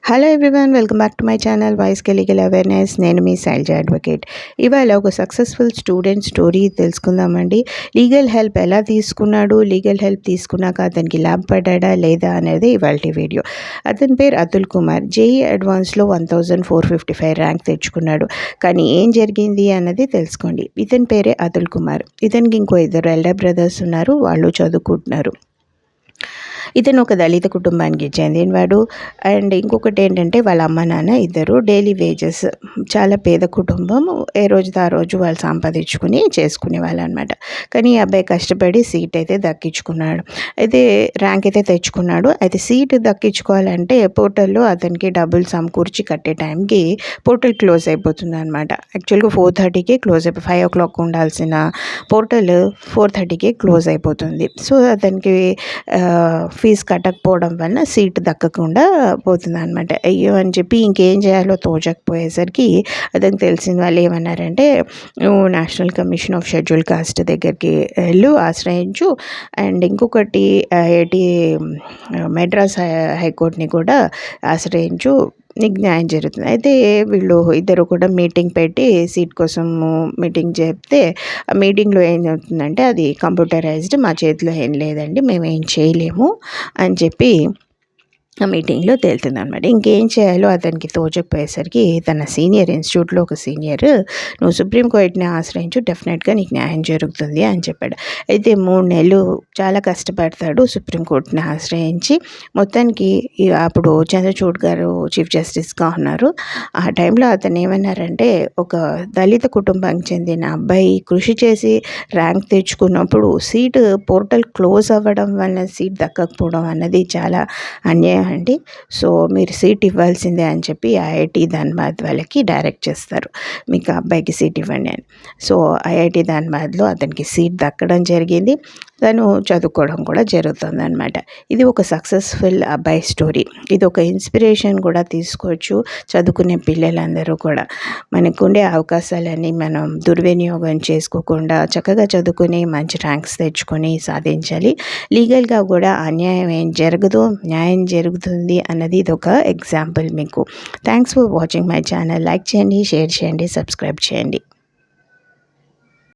Hello everyone, welcome back to my channel వాయిస్‌కి legal awareness. నేను మీ శైలజ అడ్వకేట్. ఇవాళ ఒక సక్సెస్ఫుల్ స్టూడెంట్ స్టోరీ తెలుసుకుందామండి. లీగల్ హెల్ప్ ఎలా తీసుకున్నాడు, లీగల్ హెల్ప్ తీసుకున్నాక అతనికి లాభపడ్డా లేదా అనేది ఇవాల్టి వీడియో. అతని పేరు అతుల్ కుమార్. జేఈ అడ్వాన్స్లో 1455 ర్యాంక్ తెచ్చుకున్నాడు. కానీ ఏం జరిగింది అన్నది తెలుసుకోండి. ఇతని పేరే అతుల్ కుమార్. ఇతనికి ఇంకో 2 ఎల్డర్ బ్రదర్స్ ఉన్నారు. వాళ్ళు చదువుకుంటున్నారు. ఇతను ఒక దళిత కుటుంబానికి చెందినవాడు. అండ్ ఇంకొకటి ఏంటంటే వాళ్ళ అమ్మ నాన్న ఇద్దరు డైలీ వేజెస్, చాలా పేద కుటుంబం. ఏ రోజుతో ఆ రోజు వాళ్ళు సంపాదించుకుని చేసుకునేవాళ్ళు అనమాట. కానీ ఈ అబ్బాయి కష్టపడి సీట్ అయితే దక్కించుకున్నాడు. అయితే ర్యాంక్ అయితే తెచ్చుకున్నాడు. అయితే సీట్ దక్కించుకోవాలంటే పోర్టల్లో అతనికి డబ్బులు సమకూర్చి కట్టే టైంకి పోర్టల్ క్లోజ్ అయిపోతుంది అనమాట. యాక్చువల్గా 4:30కే క్లోజ్ అయిపోయి 5 o'clock ఉండాల్సిన పోర్టల్ 4:30కే క్లోజ్ అయిపోతుంది. సో అతనికి ఫీజు కట్టకపోవడం వలన సీట్ దక్కకుండా పోతుంది అనమాట. అయ్యో అని చెప్పి ఇంకేం చేయాలో తోచకపోయేసరికి అతనికి తెలిసిన వాళ్ళు ఏమన్నారంటే, నువ్వు national commission of schedule caste దగ్గరికి ఆశ్రయించు. అండ్ ఇంకొకటి ఐఐటి మెడ్రాస్ హైకోర్టుని కూడా ఆశ్రయించు, నీకు న్యాయం జరుగుతుంది. అయితే వీళ్ళు ఇద్దరు కూడా మీటింగ్ పెట్టి సీట్ కోసం మీటింగ్ చెప్తే, ఆ మీటింగ్లో ఏం జరుగుతుందంటే, అది కంప్యూటరైజ్డ్, మా చేతిలో ఏం లేదండి, మేము ఏం చేయలేము అని చెప్పి ఆ మీటింగ్లో తేలుతుంది అనమాట. ఇంకేం చేయాలో అతనికి తోచకపోయేసరికి తన సీనియర్, ఇన్స్టిట్యూట్లో ఒక సీనియర్, నువ్వు సుప్రీంకోర్టుని ఆశ్రయించు, డెఫినెట్గా నీకు న్యాయం జరుగుతుంది అని చెప్పాడు. అయితే 3 నెలలు చాలా కష్టపడతాడు. సుప్రీంకోర్టుని ఆశ్రయించి మొత్తానికి అప్పుడు చంద్రచూడ్ గారు చీఫ్ జస్టిస్గా ఉన్నారు. ఆ టైంలో అతను ఏమన్నారంటే, ఒక దళిత కుటుంబానికి చెందిన అబ్బాయి కృషి చేసి ర్యాంక్ తెచ్చుకున్నప్పుడు సీటు పోర్టల్ క్లోజ్ అవ్వడం వల్ల సీట్ దక్కకపోవడం అన్నది చాలా అన్యాయం అండి. సో మీరు సీట్ ఇవ్వాల్సిందే అని చెప్పి ఐఐటి ధన్బాద్ వాళ్ళకి డైరెక్ట్ చేస్తారు, మీకు అబ్బాయికి సీట్ ఇవ్వండి అని. సో ఐఐటి ధన్బాద్లో అతనికి సీట్ దక్కడం జరిగింది. తను చదువుకోవడం కూడా జరుగుతుంది అనమాట. ఇది ఒక సక్సెస్ఫుల్ అబ్బాయి స్టోరీ. ఇది ఒక ఇన్స్పిరేషన్ కూడా తీసుకోవచ్చు. చదువుకునే పిల్లలందరూ కూడా మనకుండే అవకాశాలన్నీ మనం దుర్వినియోగం చేసుకోకుండా చక్కగా చదువుకుని మంచి ర్యాంక్స్ తెచ్చుకొని సాధించాలి. లీగల్గా కూడా అన్యాయం ఏం జరగదు, న్యాయం జరుగుతుంది అన్నది ఇది ఒక ఎగ్జాంపుల్ మీకు. Thanks for watching my channel. Like చేయండి, షేర్ చేయండి, సబ్స్క్రైబ్ చేయండి.